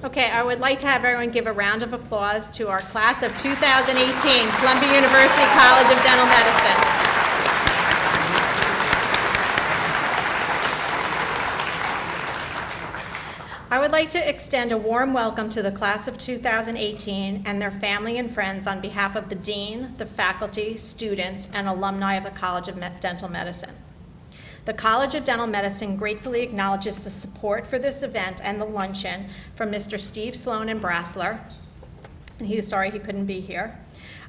Okay, I would like to have everyone give a round of applause to our class of 2018, Columbia University College of Dental Medicine. I would like to extend a warm welcome to the class of 2018 and their family and friends on behalf of the dean, the faculty, students, and alumni of the College of Dental Medicine. The College of Dental Medicine gratefully acknowledges the support for this event and the luncheon from Mr. Steve Sloan in Brassler, and he's sorry he couldn't be here.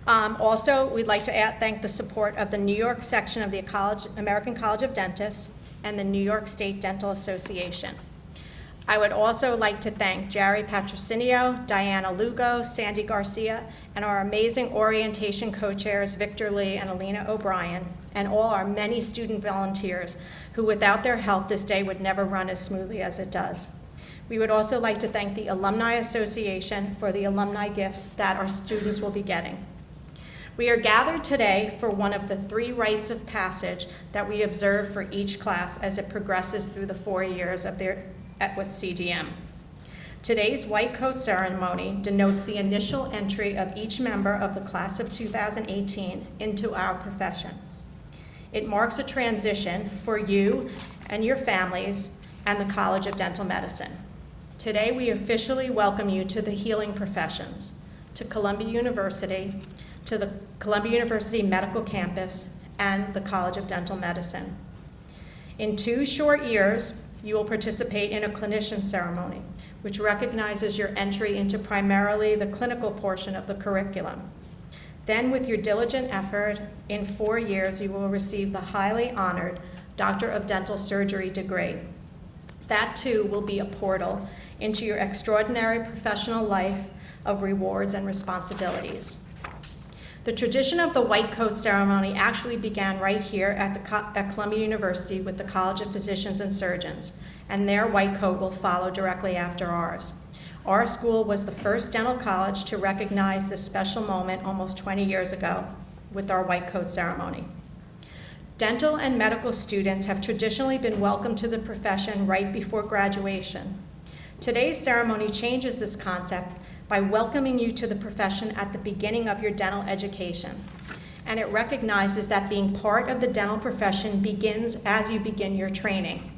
Also, we'd like to thank the support of the New York section of the American College of Dentists and the New York State Dental Association. I would also like to thank Jerry Patrocinio, Diana Lugo, Sandy Garcia, and our amazing orientation co-chairs, Victor Lee and Alina O'Brien, and all our many student volunteers who without their help this day would never run as smoothly as it does. We would also like to thank the Alumni Association for the alumni gifts that our students will be getting. We are gathered today for one of the 3 rites of passage that we observe for each class as it progresses through the 4 years of with CDM. Today's white coat ceremony denotes the initial entry of each member of the class of 2018 into our profession. It marks a transition for you and your families and the College of Dental Medicine. Today we officially welcome you to the healing professions, to Columbia University, to the Columbia University Medical Campus, and the College of Dental Medicine. In 2 short years, you will participate in a clinician ceremony, which recognizes your entry into primarily the clinical portion of the curriculum. Then, with your diligent effort, in 4 years, you will receive the highly honored Doctor of Dental Surgery degree. That, too, will be a portal into your extraordinary professional life of rewards and responsibilities. The tradition of the white coat ceremony actually began right here at Columbia University with the College of Physicians and Surgeons, and their white coat will follow directly after ours. Our school was the first dental college to recognize this special moment almost 20 years ago with our white coat ceremony. Dental and medical students have traditionally been welcomed to the profession right before graduation. Today's ceremony changes this concept by welcoming you to the profession at the beginning of your dental education. And it recognizes that being part of the dental profession begins as you begin your training,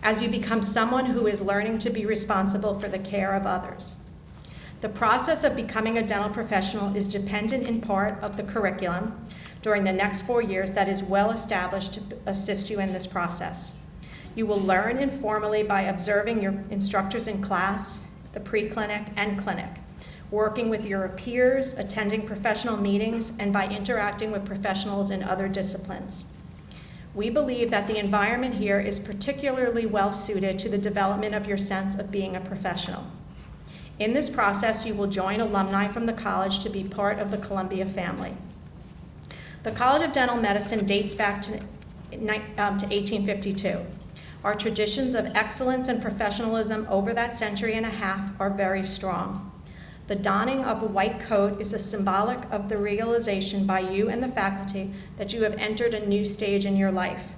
as you become someone who is learning to be responsible for the care of others. The process of becoming a dental professional is dependent in part of the curriculum during the next 4 years that is well established to assist you in this process. You will learn informally by observing your instructors in class, the pre-clinic and clinic, working with your peers, attending professional meetings, and by interacting with professionals in other disciplines. We believe that the environment here is particularly well suited to the development of your sense of being a professional. In this process, you will join alumni from the college to be part of the Columbia family. The College of Dental Medicine dates back to 1852. Our traditions of excellence and professionalism over that century and a half are very strong. The donning of a white coat is a symbolic of the realization by you and the faculty that you have entered a new stage in your life.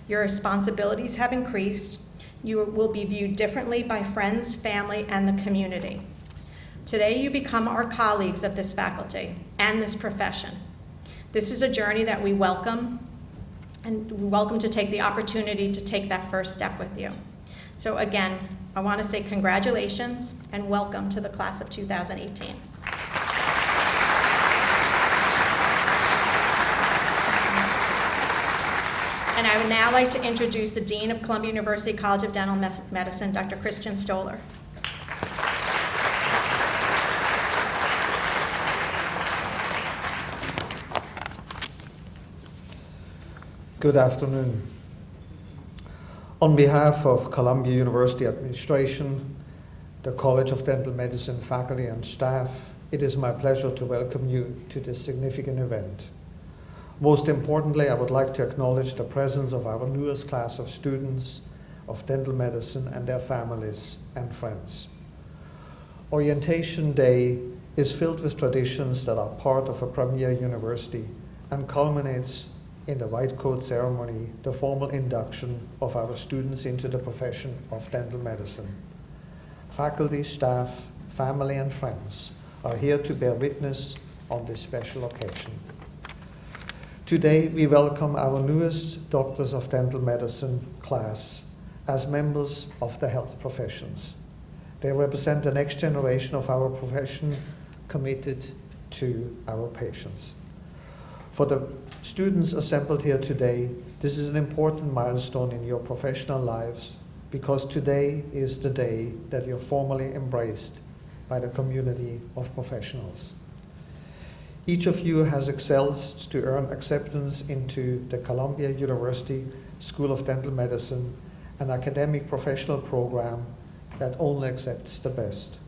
Your responsibilities have increased. You will be viewed differently by friends, family, and the community. Today you become our colleagues of this faculty and this profession. This is a journey that we welcome, and we welcome to take the opportunity to take that first step with you. So again, I want to say congratulations and welcome to the class of 2018. And I would now like to introduce the Dean of Columbia University College of Dental Medicine, Dr. Christian Stoller. Good afternoon. On behalf of Columbia University Administration, the College of Dental Medicine faculty and staff, it is my pleasure to welcome you to this significant event. Most importantly, I would like to acknowledge the presence of our newest class of students of dental medicine and their families and friends. Orientation Day is filled with traditions that are part of a premier university and culminates in the white coat ceremony, the formal induction of our students into the profession of dental medicine. faculty, staff, family, and friends are here to bear witness on this special occasion. Today, we welcome our newest Doctors of Dental Medicine class as members of the health professions. They represent the next generation of our profession committed to our patients. For the students assembled here today, this is an important milestone in your professional lives because today is the day that you're formally embraced by the community of professionals. Each of you has excelled to earn acceptance into the Columbia University School of Dental Medicine, an academic professional program that only accepts the best.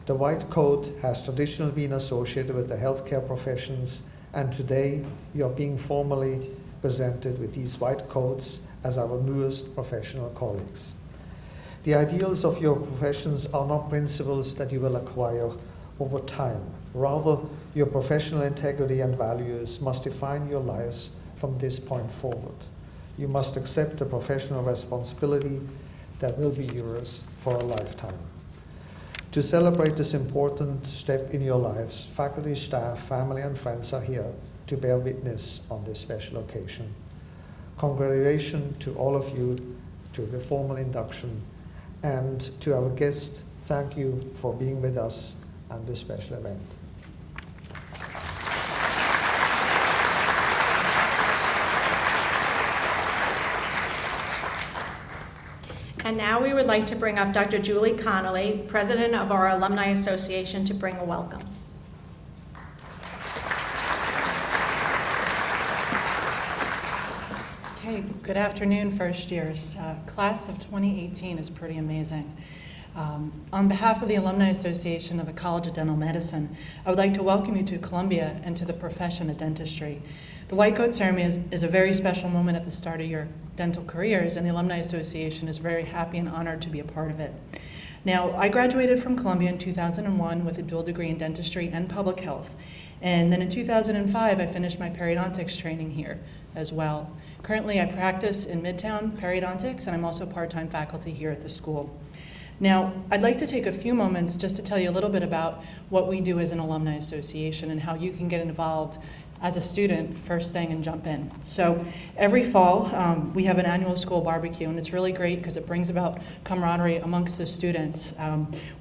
The white coat has traditionally been associated with the healthcare professions, and today you are being formally presented with these white coats as our newest professional colleagues. The ideals of your professions are not principles that you will acquire over time. Rather, your professional integrity and values must define your lives from this point forward. You must accept the professional responsibility that will be yours for a lifetime. To celebrate this important step in your lives, faculty, staff, family, and friends are here to bear witness on this special occasion. Congratulations to all of you to the formal induction, and to our guests, thank you for being with us on this special event. And now we would like to bring up Dr. Julie Connolly, President of our Alumni Association, to bring a welcome. Okay, good afternoon, first years. Class of 2018 is pretty amazing. On behalf of the Alumni Association of the College of Dental Medicine, I would like to welcome you to Columbia and to the profession of dentistry. The White Coat Ceremony is a very special moment at the start of your dental careers, and the Alumni Association is very happy and honored to be a part of it. Now, I graduated from Columbia in 2001 with a dual degree in dentistry and public health. And then in 2005, I finished my periodontics training here as well. Currently, I practice in Midtown periodontics, and I'm also part-time faculty here at the school. Now, I'd like to take a few moments just to tell you a little bit about what we do as an alumni association and how you can get involved as a student first thing and jump in. So every fall, we have an annual school barbecue, and it's really great because it brings about camaraderie amongst the students.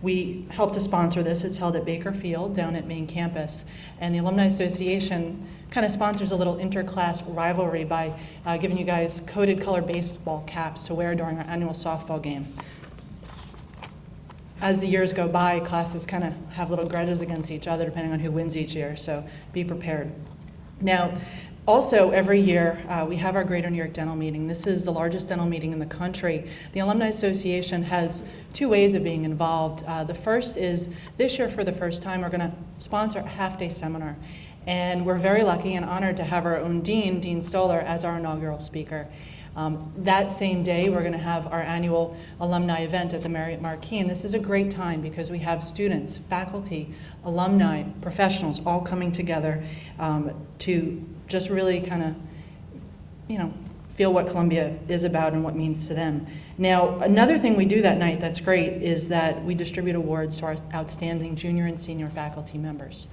We help to sponsor this. It's held at Baker Field down at main campus, and the Alumni Association kind of sponsors a little interclass rivalry by giving you guys coded color baseball caps to wear during our annual softball game. As the years go by, classes kind of have little grudges against each other depending on who wins each year, so be prepared. Now, also every year we have our Greater New York Dental Meeting. This is the largest dental meeting in the country. The Alumni Association has two ways of being involved. The first is this year for the first time we're going to sponsor a half-day seminar. And we're very lucky and honored to have our own dean, Dean Stoller, as our inaugural speaker. That same day, we're going to have our annual alumni event at the Marriott Marquis, and this is a great time because we have students, faculty, alumni, professionals all coming together to just really kind of, feel what Columbia is about and what it means to them. Now, another thing we do that night that's great is that we distribute awards to our outstanding junior and senior faculty members.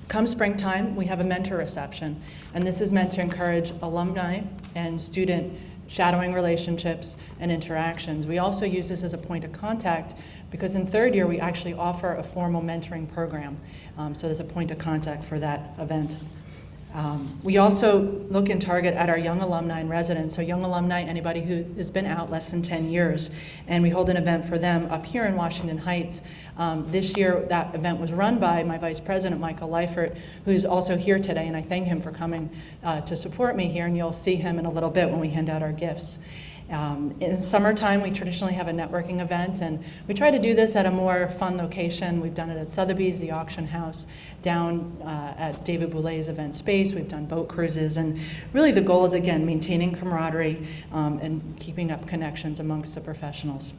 Come springtime, we have a mentor reception, and this is meant to encourage alumni and student shadowing relationships and interactions. We also use this as a point of contact because in third year we actually offer a formal mentoring program, so there's a point of contact for that event. We also look and target at our young alumni and residents, so young alumni, anybody who has been out less than 10 years, and we hold an event for them up here in Washington Heights. This year, that event was run by my Vice President, Michael Leifert, who's also here today, and I thank him for coming to support me here, and you'll see him in a little bit when we hand out our gifts. In summertime, we traditionally have a networking event, and we try to do this at a more fun location. We've done it at Sotheby's, the auction house, down at David Boulet's event space. We've done boat cruises, and really the goal is, again, maintaining camaraderie and keeping up connections amongst the professionals.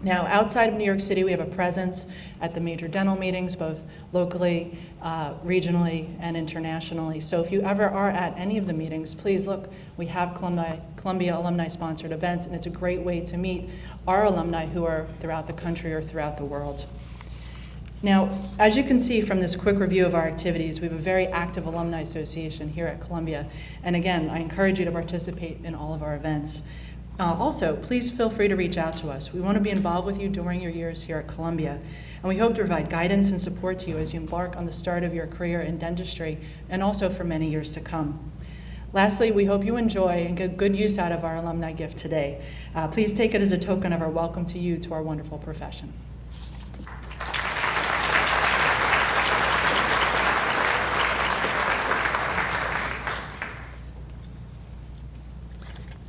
Now, outside of New York City, we have a presence at the major dental meetings, both locally, regionally, and internationally. So if you ever are at any of the meetings, please look. We have Columbia alumni-sponsored events, and it's a great way to meet our alumni who are throughout the country or throughout the world. Now, as you can see from this quick review of our activities, we have a very active alumni association here at Columbia. And again, I encourage you to participate in all of our events. Also, please feel free to reach out to us. We want to be involved with you during your years here at Columbia, and we hope to provide guidance and support to you as you embark on the start of your career in dentistry and also for many years to come. Lastly, we hope you enjoy and get good use out of our alumni gift today. Please take it as a token of our welcome to you to our wonderful profession.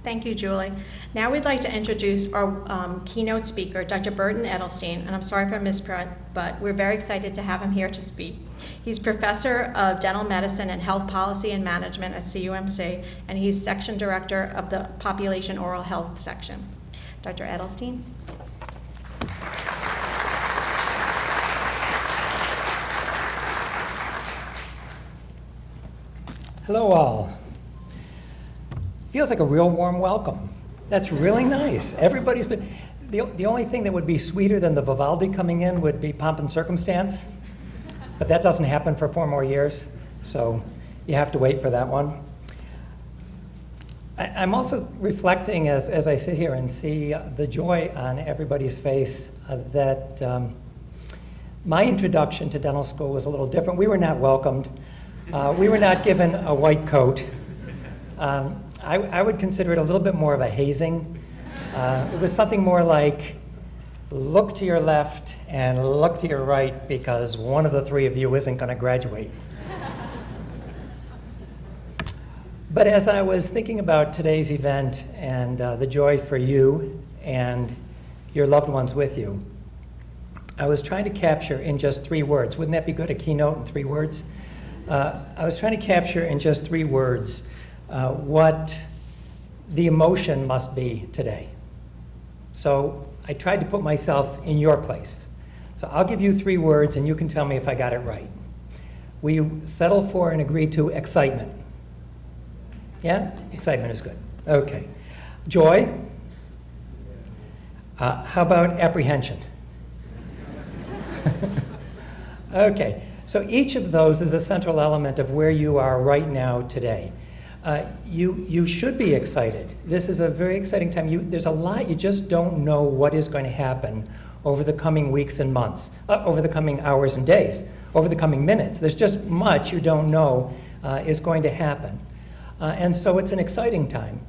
Thank you, Julie. Now we'd like to introduce our keynote speaker, Dr. Burton Edelstein, and I'm sorry if I mispronounced, but we're very excited to have him here to speak. He's professor of dental medicine and health policy and management at CUMC, and he's section director of the population oral health section. Dr. Edelstein. Hello all. Feels like a real warm welcome. That's really nice. Everybody's been, the only thing that would be sweeter than the Vivaldi coming in would be Pomp and Circumstance, but that doesn't happen for 4 more years, so you have to wait for that one. I'm also reflecting as I sit here and see the joy on everybody's face that my introduction to dental school was a little different. We were not welcomed. We were not given a white coat. I would consider it a little bit more of a hazing. It was something more like, look to your left and look to your right because one of the 3 of you isn't going to graduate. But as I was thinking about today's event and the joy for you and your loved ones with you, I was trying to capture in just 3 words. Wouldn't that be good, a keynote in 3 words? I was trying to capture in just 3 words what the emotion must be today. So I tried to put myself in your place. So I'll give you 3 words and you can tell me if I got it right. Will you settle for and agree to excitement? Yeah? Excitement is good. Okay. Joy? How about apprehension? Okay. So each of those is a central element of where you are right now today. You should be excited. This is a very exciting time. There's a lot, you just don't know what is going to happen over the coming weeks and months, over the coming hours and days, over the coming minutes. There's just much you don't know is going to happen. And so it's an exciting time.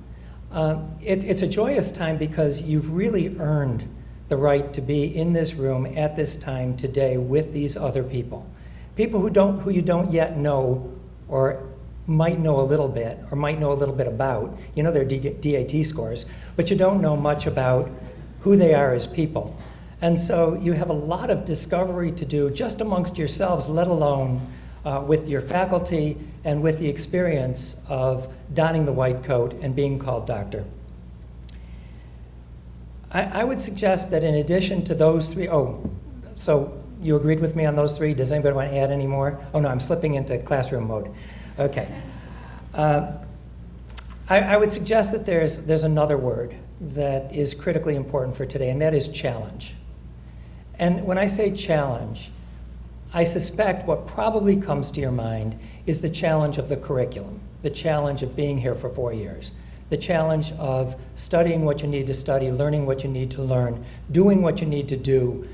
It's a joyous time because you've really earned the right to be in this room at this time today with these other people. People who you don't yet know or might know a little bit or might know a little bit about. You know their DAT scores, but you don't know much about who they are as people. And so you have a lot of discovery to do just amongst yourselves, let alone with your faculty and with the experience of donning the white coat and being called doctor. I would suggest that in addition to those 3, so you agreed with me on those 3? Does anybody want to add any more? Oh no, I'm slipping into classroom mode. Okay. I would suggest that there's another word that is critically important for today, and that is challenge. And when I say challenge, I suspect what probably comes to your mind is the challenge of the curriculum, the challenge of being here for 4 years, the challenge of studying what you need to study, learning what you need to learn, doing what you need to do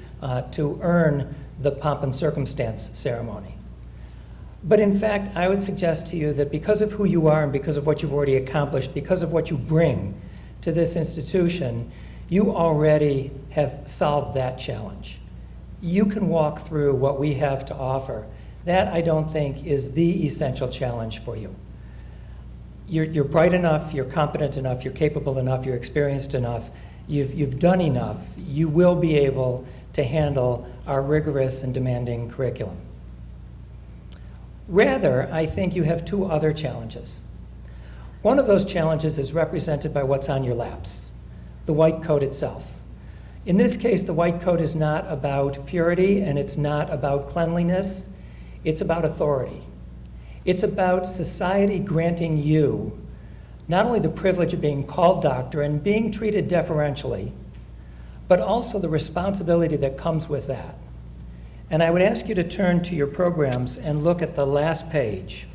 to earn the pomp and circumstance ceremony. But in fact, I would suggest to you that because of who you are and because of what you've already accomplished, because of what you bring to this institution, you already have solved that challenge. You can walk through what we have to offer. That, I don't think, is the essential challenge for you. You're bright enough, you're competent enough, you're capable enough, you're experienced enough, you've done enough. You will be able to handle our rigorous and demanding curriculum. Rather, I think you have 2 other challenges. One of those challenges is represented by what's on your laps, the white coat itself. In this case, the white coat is not about purity and it's not about cleanliness. It's about authority. It's about society granting you not only the privilege of being called doctor and being treated deferentially, but also the responsibility that comes with that. And I would ask you to turn to your programs and look at the last page,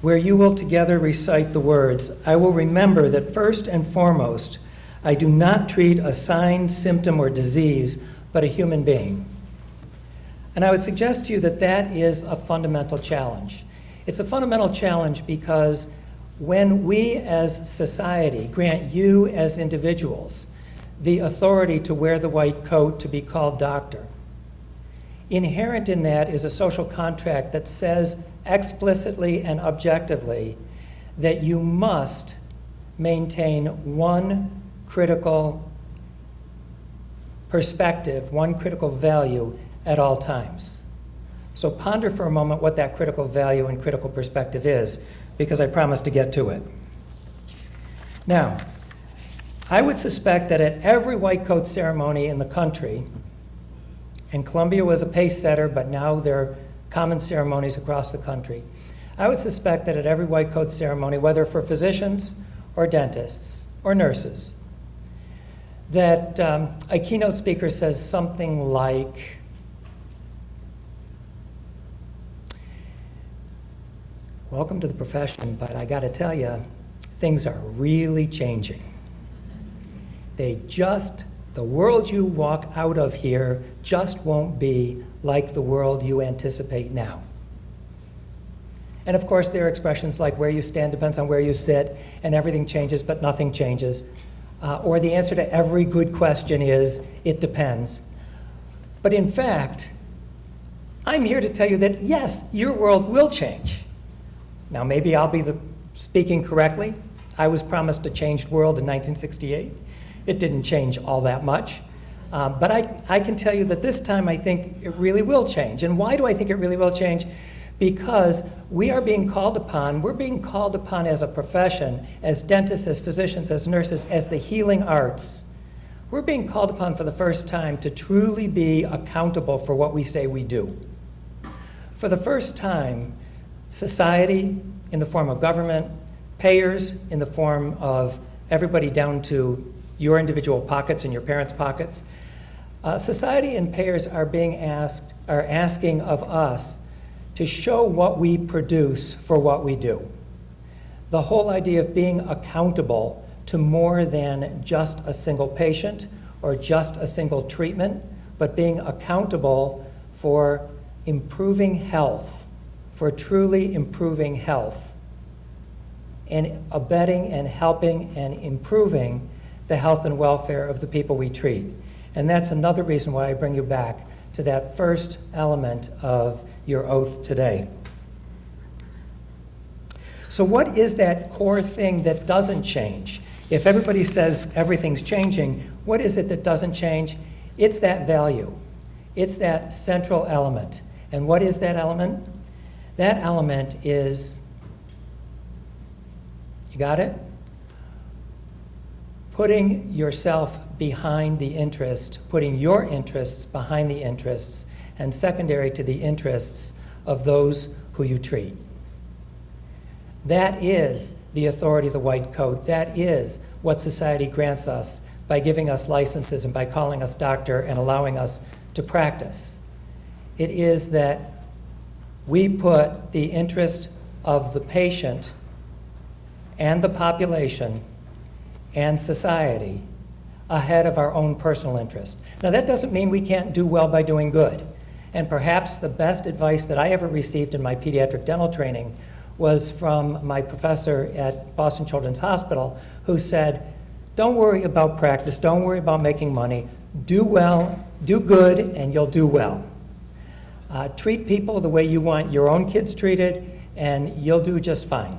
where you will together recite the words, "I will remember that first and foremost, I do not treat a sign, symptom, or disease, but a human being." And I would suggest to you that that is a fundamental challenge. It's a fundamental challenge because when we as society grant you as individuals the authority to wear the white coat, to be called doctor, inherent in that is a social contract that says explicitly and objectively that you must maintain one critical perspective, one critical value at all times. So ponder for a moment what that critical value and critical perspective is, because I promised to get to it. Now, I would suspect that at every white coat ceremony in the country, and Columbia was a pace setter, but now there are common ceremonies across the country, I would suspect that at every white coat ceremony, whether for physicians or dentists or nurses, that a keynote speaker says something like, "Welcome to the profession, but I got to tell you, things are really changing. The world you walk out of here just won't be like the world you anticipate now." And of course, there are expressions like "where you stand depends on where you sit," and "everything changes, but nothing changes." Or the answer to every good question is, "it depends." But in fact, I'm here to tell you that yes, your world will change. Now, maybe I'll be speaking correctly. I was promised a changed world in 1968. It didn't change all that much. But I can tell you that this time I think it really will change. And why do I think it really will change? Because we are being called upon, we're being called upon as a profession, as dentists, as physicians, as nurses, as the healing arts. We're being called upon for the first time to truly be accountable for what we say we do. For the first time, society, in the form of government, payers, in the form of everybody down to your individual pockets and your parents' pockets, society and payers are asking of us to show what we produce for what we do. The whole idea of being accountable to more than just a single patient or just a single treatment, but being accountable for improving health, for truly improving health, and abetting and helping and improving the health and welfare of the people we treat. And that's another reason why I bring you back to that first element of your oath today. So what is that core thing that doesn't change? If everybody says everything's changing, what is it that doesn't change? It's that value. It's that central element. And what is that element? That element is, you got it? Putting yourself behind the interest, putting your interests behind the interests, and secondary to the interests of those who you treat. That is the authority of the white coat. That is what society grants us by giving us licenses and by calling us doctor and allowing us to practice. It is that we put the interest of the patient and the population and society ahead of our own personal interest. Now, that doesn't mean we can't do well by doing good. And perhaps the best advice that I ever received in my pediatric dental training was from my professor at Boston Children's Hospital, who said, "Don't worry about practice, don't worry about making money, do well, do good, and you'll do well. Treat people the way you want your own kids treated, and you'll do just fine."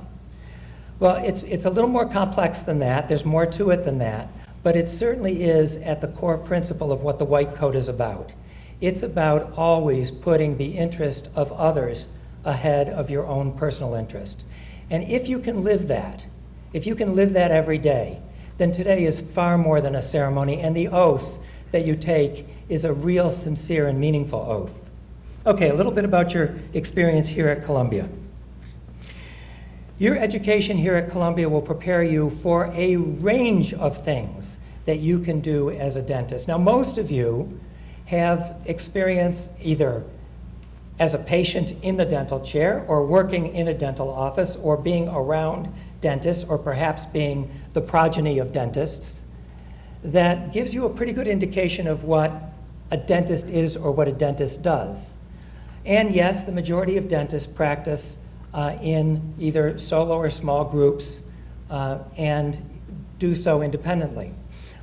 Well, it's a little more complex than that. There's more to it than that. But it certainly is at the core principle of what the white coat is about. It's about always putting the interest of others ahead of your own personal interest. And if you can live that every day, then today is far more than a ceremony, and the oath that you take is a real, sincere, and meaningful oath. Okay, a little bit about your experience here at Columbia. Your education here at Columbia will prepare you for a range of things that you can do as a dentist. Now, most of you have experience either as a patient in the dental chair, or working in a dental office, or being around dentists, or perhaps being the progeny of dentists. That gives you a pretty good indication of what a dentist is or what a dentist does. And yes, the majority of dentists practice in either solo or small groups and do so independently.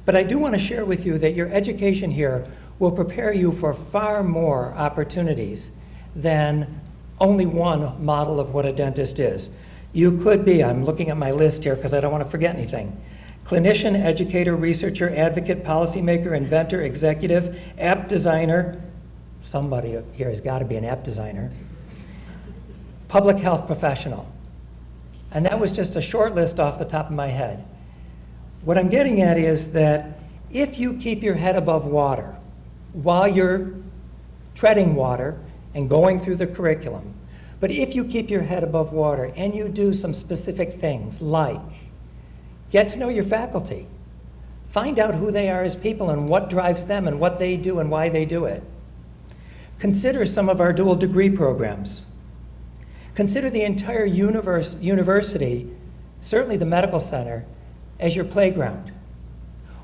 But I do want to share with you that your education here will prepare you for far more opportunities than only one model of what a dentist is. You could be, I'm looking at my list here because I don't want to forget anything, clinician, educator, researcher, advocate, policymaker, inventor, executive, app designer, somebody here has got to be an app designer, public health professional. And that was just a short list off the top of my head. What I'm getting at is that if you keep your head above water while you're treading water and going through the curriculum, but if you keep your head above water and you do some specific things like get to know your faculty, find out who they are as people and what drives them and what they do and why they do it. Consider some of our dual degree programs. Consider the entire university, certainly the medical center, as your playground.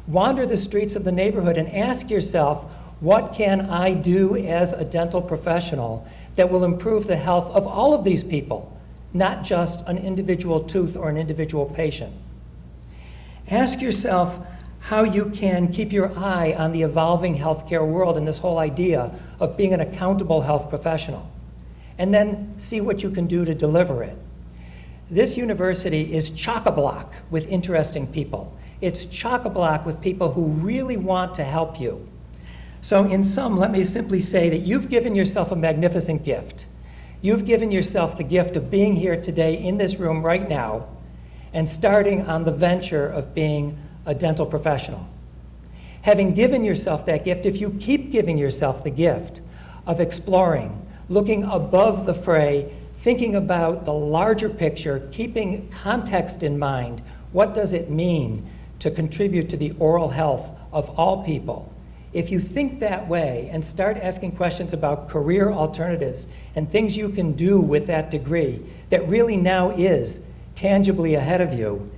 Wander the streets of the neighborhood and ask yourself, what can I do as a dental professional that will improve the health of all of these people, not just an individual tooth or an individual patient? Ask yourself how you can keep your eye on the evolving healthcare world and this whole idea of being an accountable health professional, and then see what you can do to deliver it. This university is chock-a-block with interesting people. It's chock-a-block with people who really want to help you. So in sum, let me simply say that you've given yourself a magnificent gift. You've given yourself the gift of being here today in this room right now and starting on the venture of being a dental professional. Having given yourself that gift, if you keep giving yourself the gift of exploring, looking above the fray, thinking about the larger picture, keeping context in mind, what does it mean to contribute to the oral health of all people? If you think that way and start asking questions about career alternatives and things you can do with that degree that really now is tangibly ahead of you,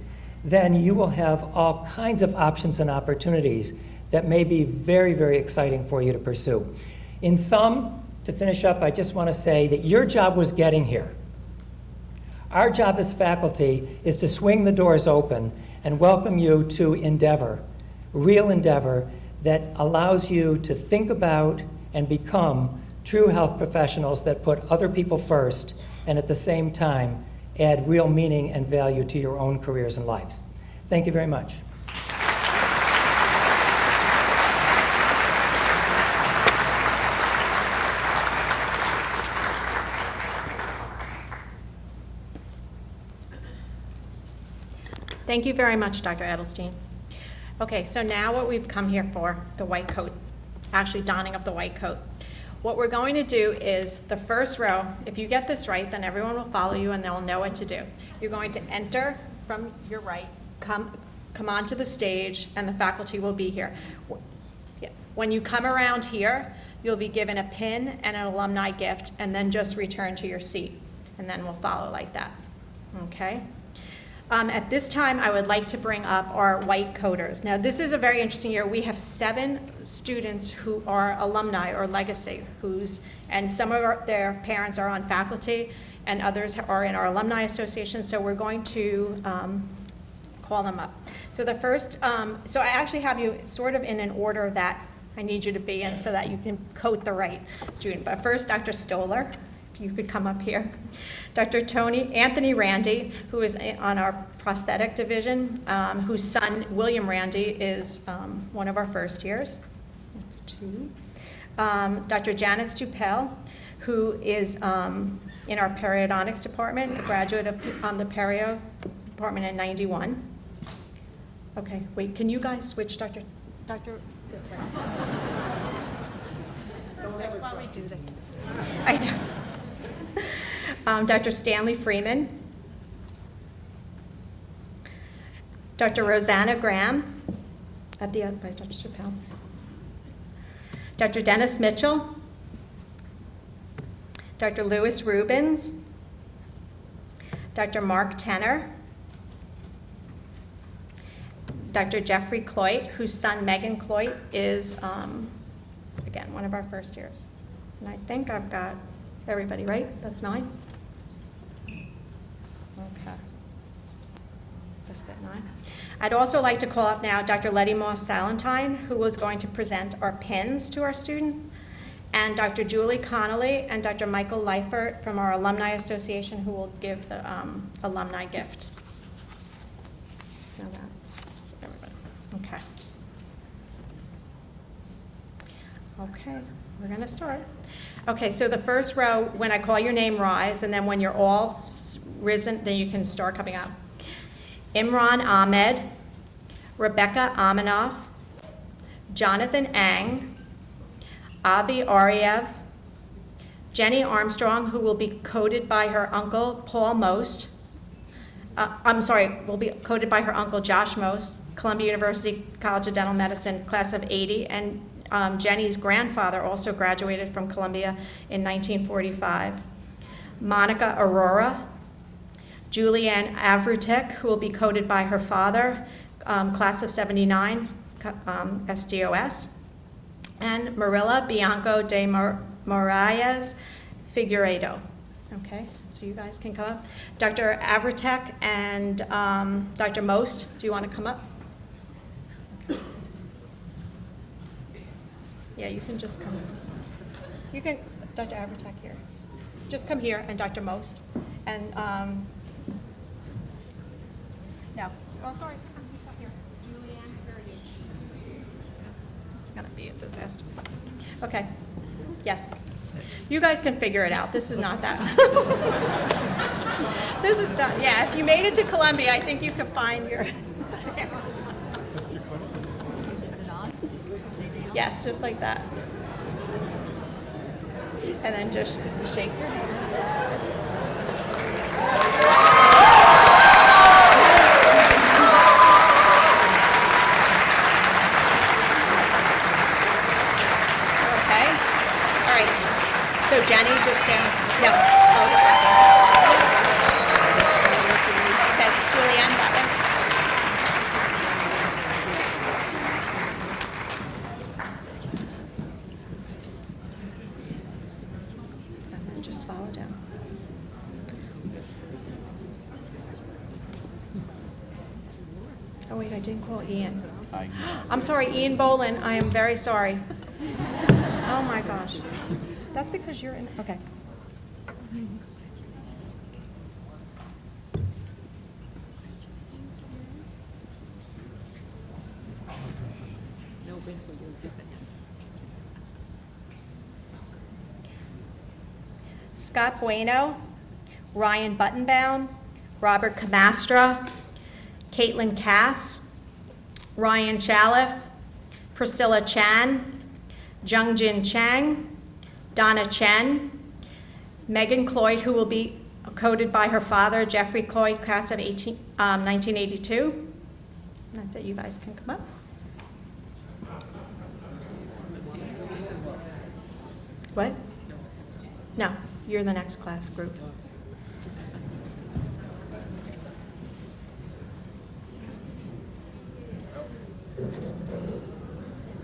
then you will have all kinds of options and opportunities that may be very, very exciting for you to pursue. In sum, to finish up, I just want to say that your job was getting here. Our job as faculty is to swing the doors open and welcome you to endeavor, real endeavor that allows you to think about and become true health professionals that put other people first and at the same time add real meaning and value to your own careers and lives. Thank you very much. Thank you very much, Dr. Edelstein. Okay, so now what we've come here for, the white coat, actually donning of the white coat. What we're going to do is the first row, if you get this right, then everyone will follow you and they'll know what to do. You're going to enter from your right, come onto the stage, and the faculty will be here. When you come around here, you'll be given a pin and an alumni gift, and then just return to your seat, and then we'll follow like that, okay? At this time, I would like to bring up our white coaters. Now, this is a very interesting year. We have 7 students who are alumni or legacy, and some of their parents are on faculty, and others are in our alumni association, so we're going to call them up. So the first, so I actually have you sort of in an order that I need you to be in so that you can coat the right student. But first, Dr. Stoller, if you could come up here. Dr. Anthony Randy, who is on our prosthetic division, whose son, William Randy, is one of our first years. That's 2. Dr. Janet Stupel, who is in our periodontics department, a graduate on the perio department in '91. Okay, wait, can you guys switch, Dr. This way. While we do this. I know. Dr. Stanley Freeman. Dr. Rosanna Graham, by Dr. Chappelle. Dr. Dennis Mitchell. Dr. Lewis Rubens. Dr. Mark Tenner. Dr. Jeffrey Cloyt, whose son Megan Cloyt is, again, one of our first years. And I think I've got everybody, right? That's 9? Okay. That's it, 9. I'd also like to call up now Dr. Letty Moss-Salentine, who was going to present our pins to our students, and Dr. Julie Connolly and Dr. Michael Leifert from our Alumni Association, who will give the alumni gift. So that's everybody. Okay. Okay, we're going to start. Okay, so the first row, when I call your name, rise, and then when you're all risen, then you can start coming up. Imran Ahmed, Rebecca Aminoff, Jonathan Ang, Avi Ariev, Jenny Armstrong, who will be coded by her uncle, Paul Most. Will be coded by her uncle, Josh Most, Columbia University College of Dental Medicine, class of 80, and Jenny's grandfather also graduated from Columbia in 1945. Monica Aurora, Julianne Avrutek, who will be coded by her father, class of 79, SDOS, and Marilla Bianco de Moraes Figueiredo. Okay, so you guys can come up. Dr. Avrutek and Dr. Most, do you want to come up? Okay. Yeah, you can just come. You can, Dr. Avrutek here. Just come here, and Dr. Most. And, no. Oh, sorry. Come here. Julianne, where are you? It's going to be a disaster. Okay. Yes. You guys can figure it out. This is not that. This is not, yeah, if you made it to Columbia, I think you can find your. Yes, just like that. And then just shake your hand. Okay. All right. So Jenny, just down. No. Okay, Julianne, that way. And then just follow down. Oh wait, I didn't call Ian. I'm sorry, Ian Bolin. I am very sorry. Oh my gosh. That's because you're in, okay. Scott Bueno, Ryan Buttonbaum, Robert Camastra, Caitlin Cass, Ryan Chaliff, Priscilla Chan, Jungjin Chang, Donna Chen, Megan Cloyd, who will be coded by her father, Jeffrey Cloyd, class of 1982. That's it. You guys can come up. What? No, you're the next class group.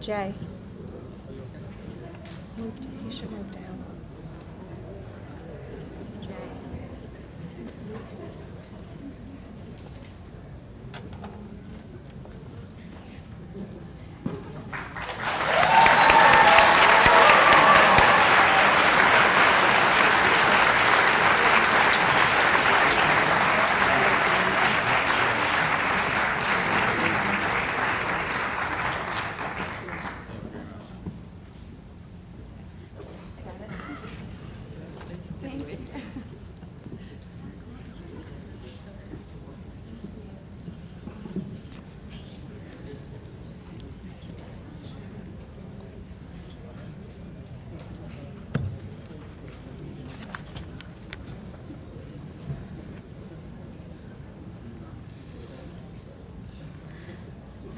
Jay. You should move down.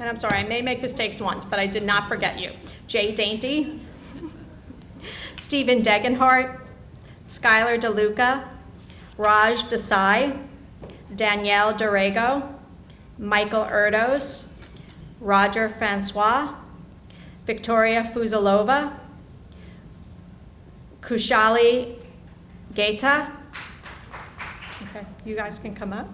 and I'm sorry, I may make mistakes once, but I did not forget you. Jay Dainty, Stephen Degenhart, Skylar DeLuca, Raj Desai, Danielle Dorego, Michael Erdos, Roger Francois, Victoria Fuzalova, Kushali Gaeta. Okay, you guys can come up.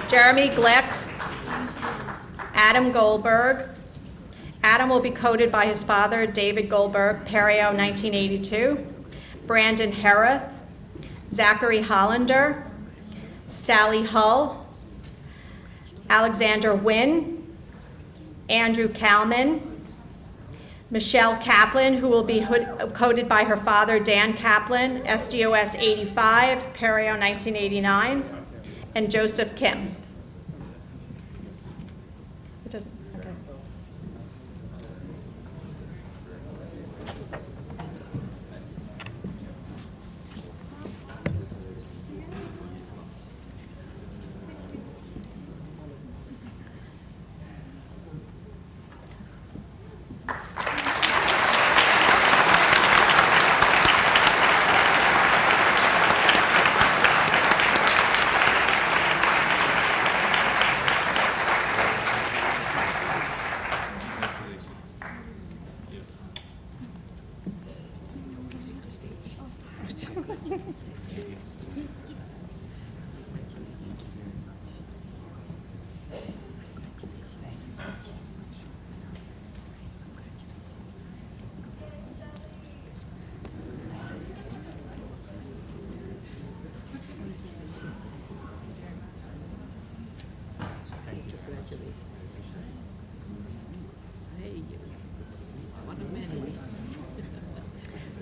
Jeremy Gleck, Adam Goldberg. Adam will be coded by his father, David Goldberg, Perio, 1982. Brandon Hereth, Zachary Hollander, Sally Hull, Alexander Wynn, Andrew Kalman, Michelle Kaplan, who will be coded by her father, Dan Kaplan, SDOS 85, Perio 1989, and Joseph Kim. It doesn't, okay.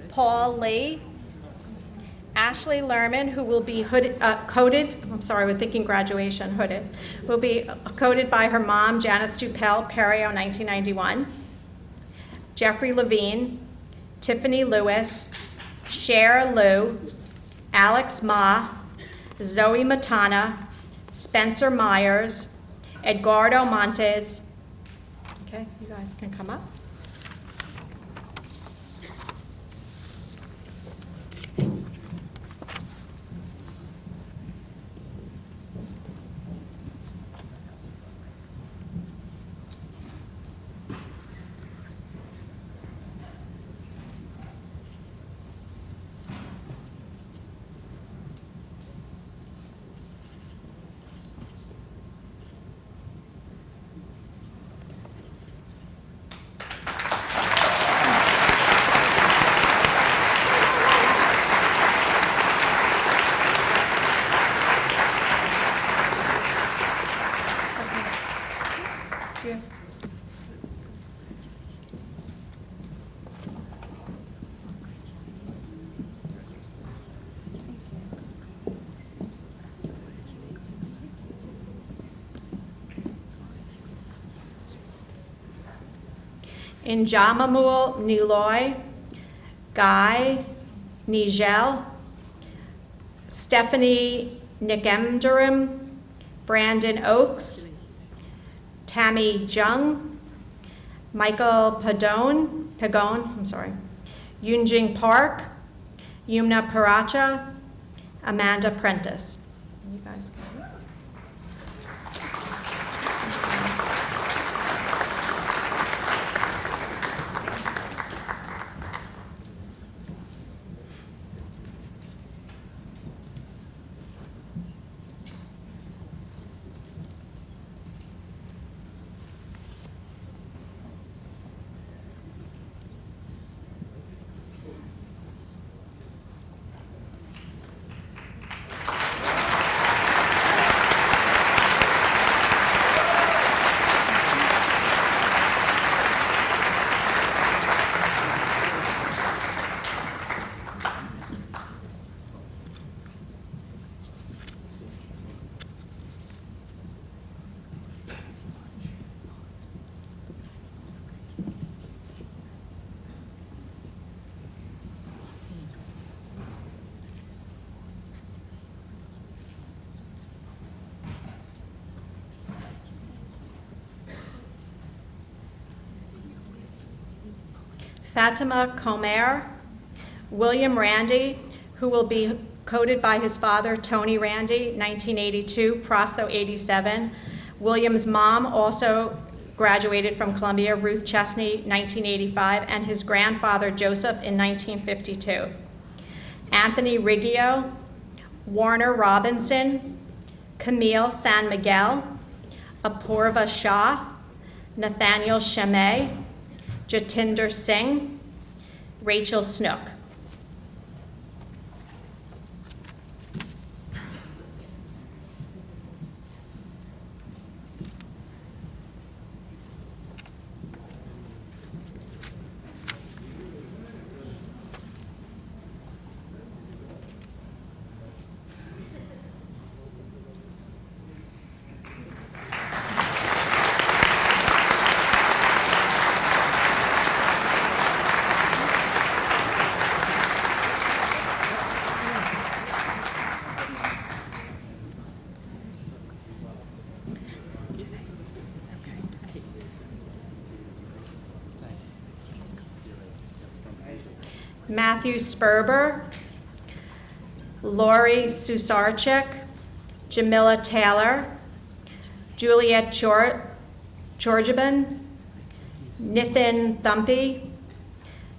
Paul Lee, Ashley Lerman, who will be coded, I'm sorry, we're thinking graduation, hooded, will be coded by her mom, Janet Stupel, Perio, 1991. Jeffrey Levine, Tiffany Lewis, Cher Liu, Alex Ma, Zoe Matana, Spencer Myers, Edgardo Montes. Okay, you guys can come up. Yes. Njamamul Niloy, Guy Nigel, Stephanie Nikemderim, Brandon Oakes, Tammy Jung, Michael Pagone, Yunjing Park, Yumna Paracha, Amanda Prentice. You guys can. Fatima Comer, William Randy, who will be coded by his father, Tony Randy, 1982, Prosto 87. William's mom also graduated from Columbia, Ruth Chesney, 1985, and his grandfather, Joseph, in 1952. Anthony Riggio, Warner Robinson, Camille San Miguel, Apurva Shah, Nathaniel Chemay, Jatinder Singh, Rachel Snook. Matthew Sperber, Lori Susarchik, Jamila Taylor, Juliet Georgiban, Nithin Thumpy,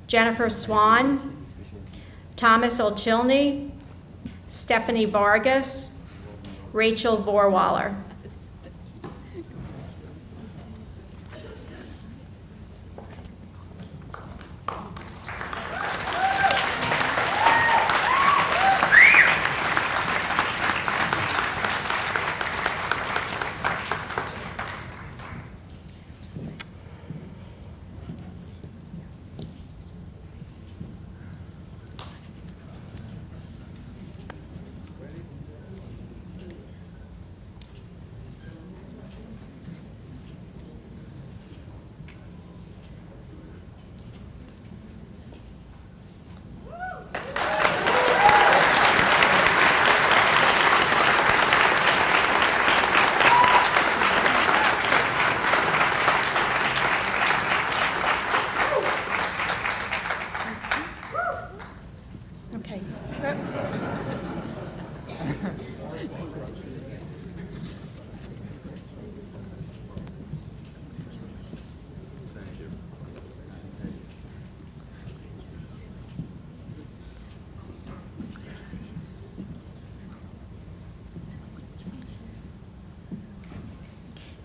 Jennifer Swan, Thomas Olchilny, Stephanie Vargas, Rachel Vorwaller. Okay.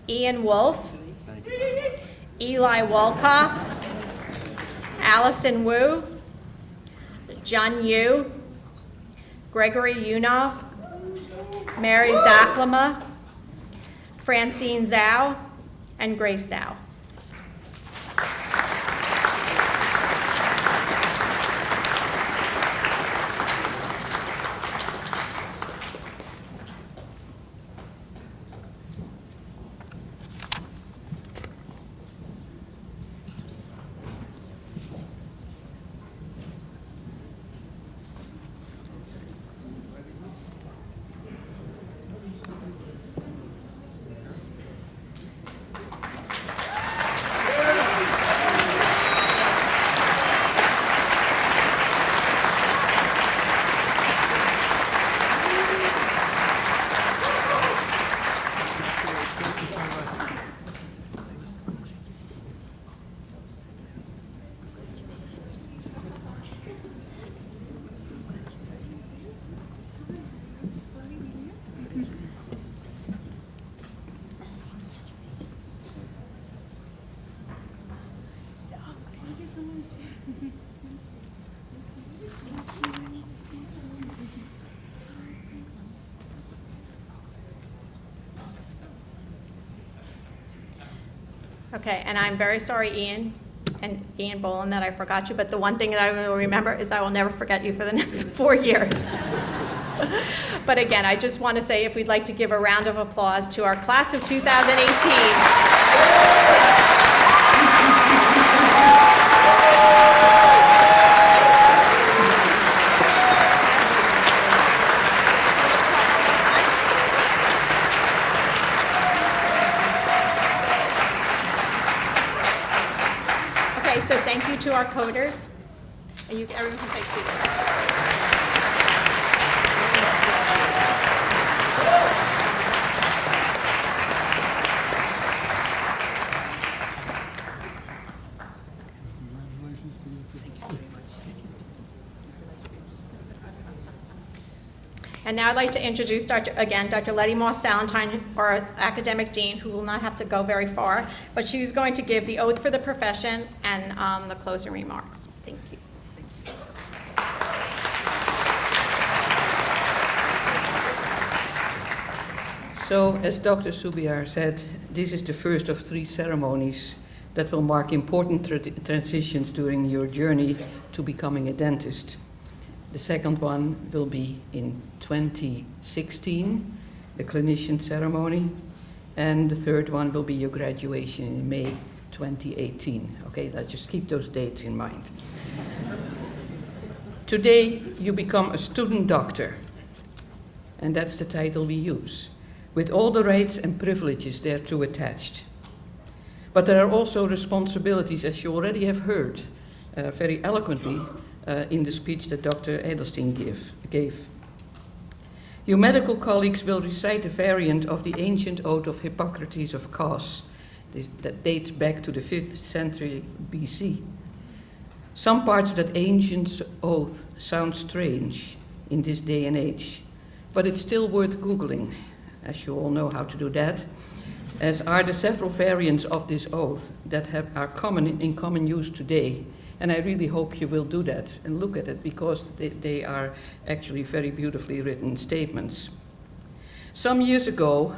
Ian Wolf, Eli Wolkoff, Allison Wu, Jun Yu, Gregory Yunov, Mary Zaklama, Francine Zhao, and Grace Zhao. Okay, and I'm very sorry, Ian and Ian Boland, that I forgot you, but the one thing that I will remember is I will never forget you for the next 4 years. But again, I just want to say if we'd like to give a round of applause to our class of 2018. so thank you to our coders. And everyone can take seats. And now I'd like to introduce Dr. Letty Moss-Salentine, our academic dean, who will not have to go very far, but she's going to give the oath for the profession and the closing remarks. Thank you. So, as Dr. Subiar said, this is the first of 3 ceremonies that will mark important transitions during your journey to becoming a dentist. The second one will be in 2016, the clinician ceremony, and the third one will be your graduation in May 2018. Okay, let's just keep those dates in mind. Today, you become a student doctor, and that's the title we use, with all the rights and privileges thereto attached. But there are also responsibilities, as you already have heard very eloquently in the speech that Dr. Edelstein gave. Your medical colleagues will recite a variant of the ancient oath of Hippocrates of Cos that dates back to the 5th century BC. Some parts of that ancient oath sound strange in this day and age, but it's still worth Googling, as you all know how to do that, as are the several variants of this oath that are in common use today. And I really hope you will do that and look at it, because they are actually very beautifully written statements. Some years ago,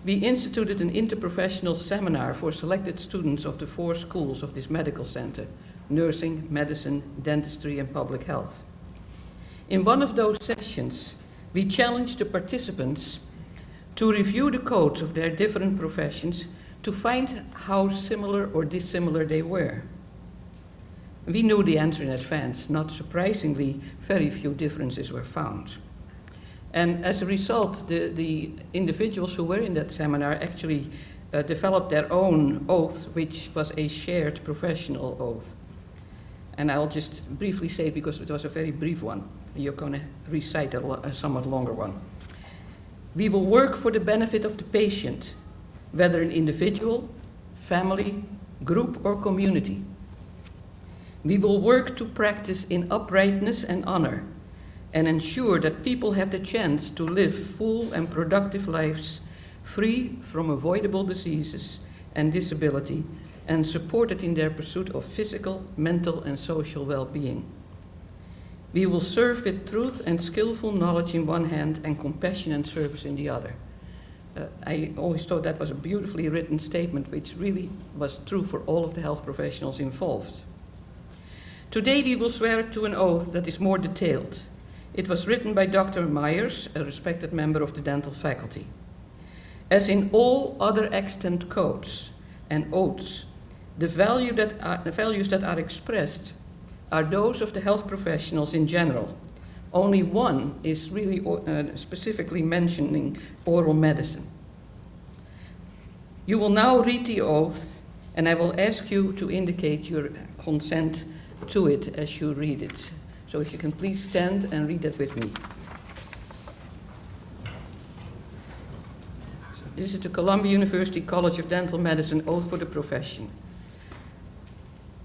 we instituted an interprofessional seminar for selected students of the 4 schools of this medical center: nursing, medicine, dentistry, and public health. In one of those sessions, we challenged the participants to review the codes of their different professions to find how similar or dissimilar they were. We knew the answer in advance. Not surprisingly, very few differences were found. And as a result, the individuals who were in that seminar actually developed their own oath, which was a shared professional oath. And I'll just briefly say it because it was a very brief one. You're going to recite a somewhat longer one. We will work for the benefit of the patient, whether an individual, family, group, or community. We will work to practice in uprightness and honor and ensure that people have the chance to live full and productive lives free from avoidable diseases and disability and supported in their pursuit of physical, mental, and social well-being. We will serve with truth and skillful knowledge in one hand and compassion and service in the other. I always thought that was a beautifully written statement, which really was true for all of the health professionals involved. Today we will swear to an oath that is more detailed. It was written by Dr. Myers, a respected member of the dental faculty. As in all other extant codes and oaths, the values that are expressed are those of the health professionals in general. Only one is really specifically mentioning oral medicine. You will now read the oath, and I will ask you to indicate your consent to it as you read it. So if you can please stand and read that with me. This is the Columbia University College of Dental Medicine Oath for the Profession.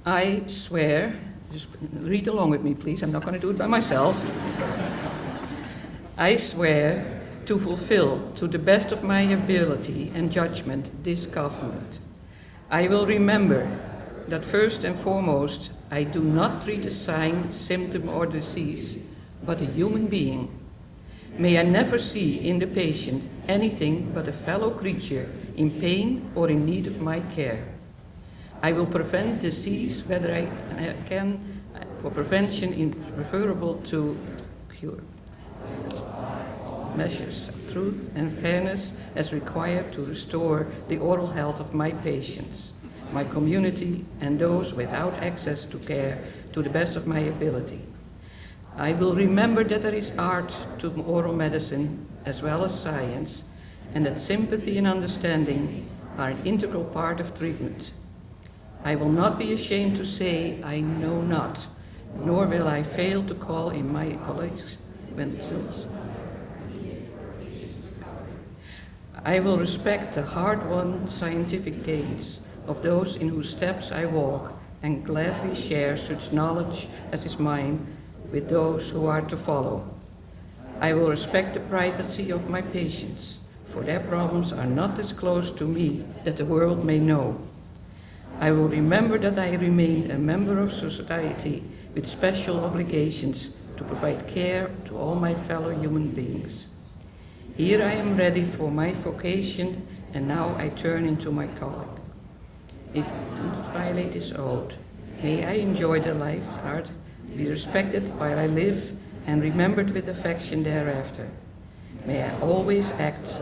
I swear, just read along with me please, I'm not going to do it by myself. I swear to fulfill, to the best of my ability and judgment, this covenant. I will remember that first and foremost, I do not treat a sign, symptom, or disease, but a human being. May I never see in the patient anything but a fellow creature in pain or in need of my care. I will prevent disease whether I can, for prevention is preferable to cure. Measures of truth and fairness as required to restore the oral health of my patients, my community, and those without access to care to the best of my ability. I will remember that there is art to oral medicine as well as science, and that sympathy and understanding are an integral part of treatment. I will not be ashamed to say, I know not, nor will I fail to call in my colleagues when sinners. I will respect the hard-won scientific gains of those in whose steps I walk, and gladly share such knowledge as is mine with those who are to follow. I will respect the privacy of my patients, for their problems are not disclosed to me that the world may know. I will remember that I remain a member of society with special obligations to provide care to all my fellow human beings. Here I am ready for my vocation, and now I turn into my calling. If I do not violate this oath, may I enjoy the life hard, be respected while I live, and remembered with affection thereafter. May I always act.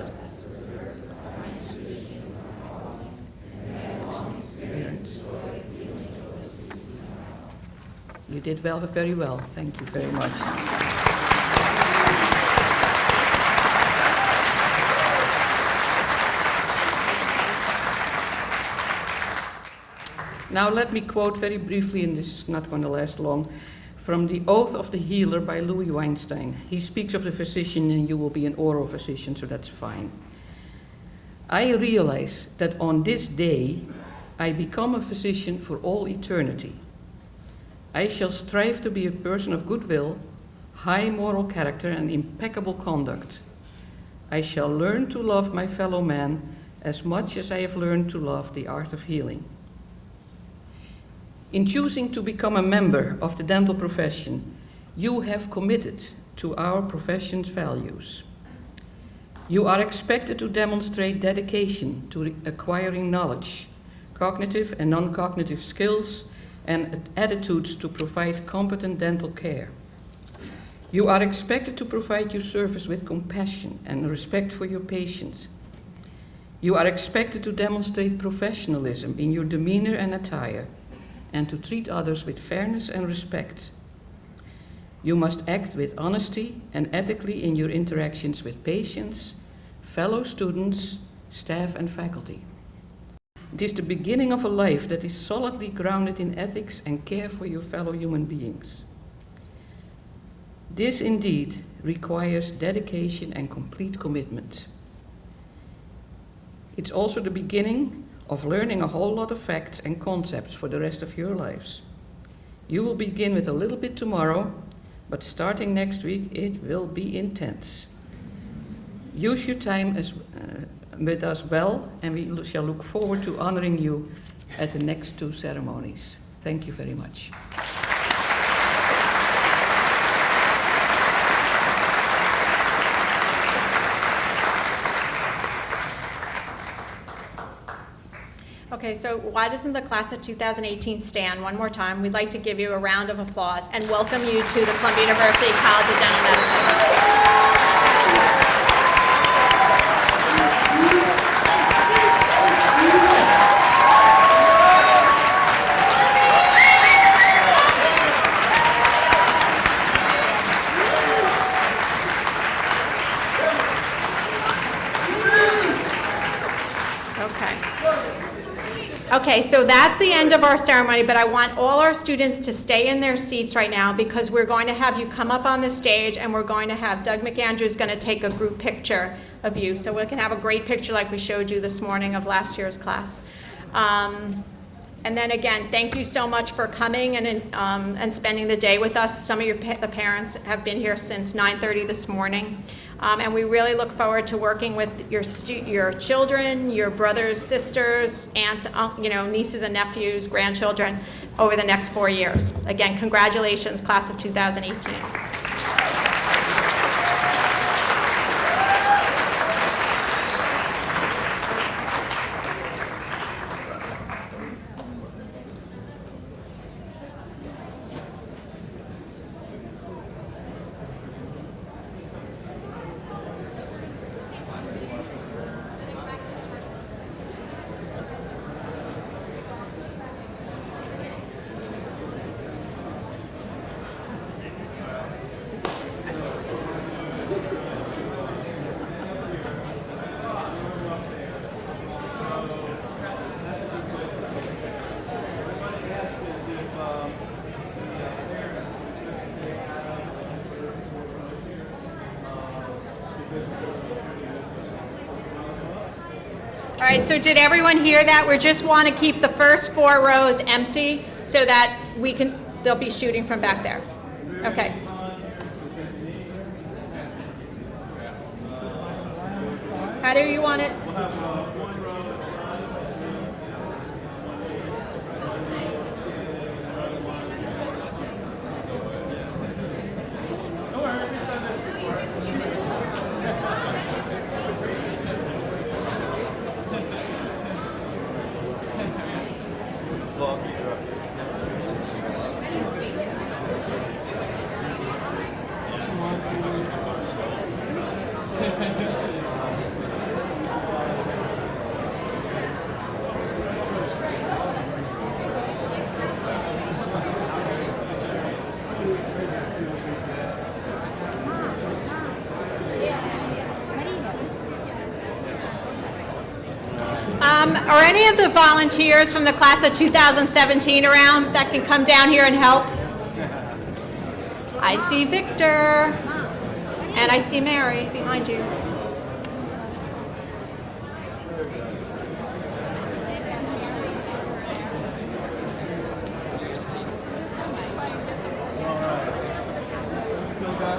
You did well, very well. Thank you very much. Now let me quote very briefly, and this is not going to last long, from The Oath of the Healer by Louis Weinstein. He speaks of the physician, and you will be an oral physician, so that's fine. I realize that on this day, I become a physician for all eternity. I shall strive to be a person of goodwill, high moral character, and impeccable conduct. I shall learn to love my fellow man as much as I have learned to love the art of healing. In choosing to become a member of the dental profession, you have committed to our profession's values. You are expected to demonstrate dedication to acquiring knowledge, cognitive and non-cognitive skills, and attitudes to provide competent dental care. You are expected to provide your service with compassion and respect for your patients. You are expected to demonstrate professionalism in your demeanor and attire, and to treat others with fairness and respect. You must act with honesty and ethically in your interactions with patients, fellow students, staff, and faculty. It is the beginning of a life that is solidly grounded in ethics and care for your fellow human beings. This indeed requires dedication and complete commitment. It's also the beginning of learning a whole lot of facts and concepts for the rest of your lives. You will begin with a little bit tomorrow, but starting next week, it will be intense. Use your time with us well, and we shall look forward to honoring you at the next two ceremonies. Thank you very much. Okay, so why doesn't the class of 2018 stand one more time? We'd like to give you a round of applause and welcome you to the Columbia University College of Dental Medicine. Okay, so that's the end of our ceremony, but I want all our students to stay in their seats right now because we're going to have you come up on the stage and we're going to have Doug McAndrews going to take a group picture of you so we can have a great picture like we showed you this morning of last year's class. And then again, thank you so much for coming and spending the day with us. Some of the parents have been here since 9:30 this morning. And we really look forward to working with your children, your brothers, sisters, aunts, nieces and nephews, grandchildren over the next 4 years. Again, congratulations, class of 2018. All right, so did everyone hear that? We just want to keep the first 4 rows empty so that they'll be shooting from back there. Okay. How do you want it? Are any of the volunteers from the class of 2017 around that can come down here and help? I see Victor, and I see Mary behind you.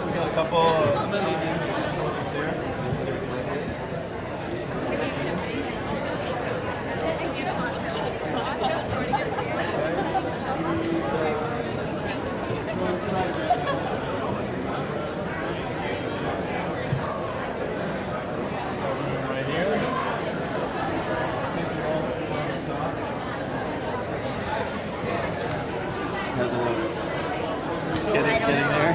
We got a couple. Getting there.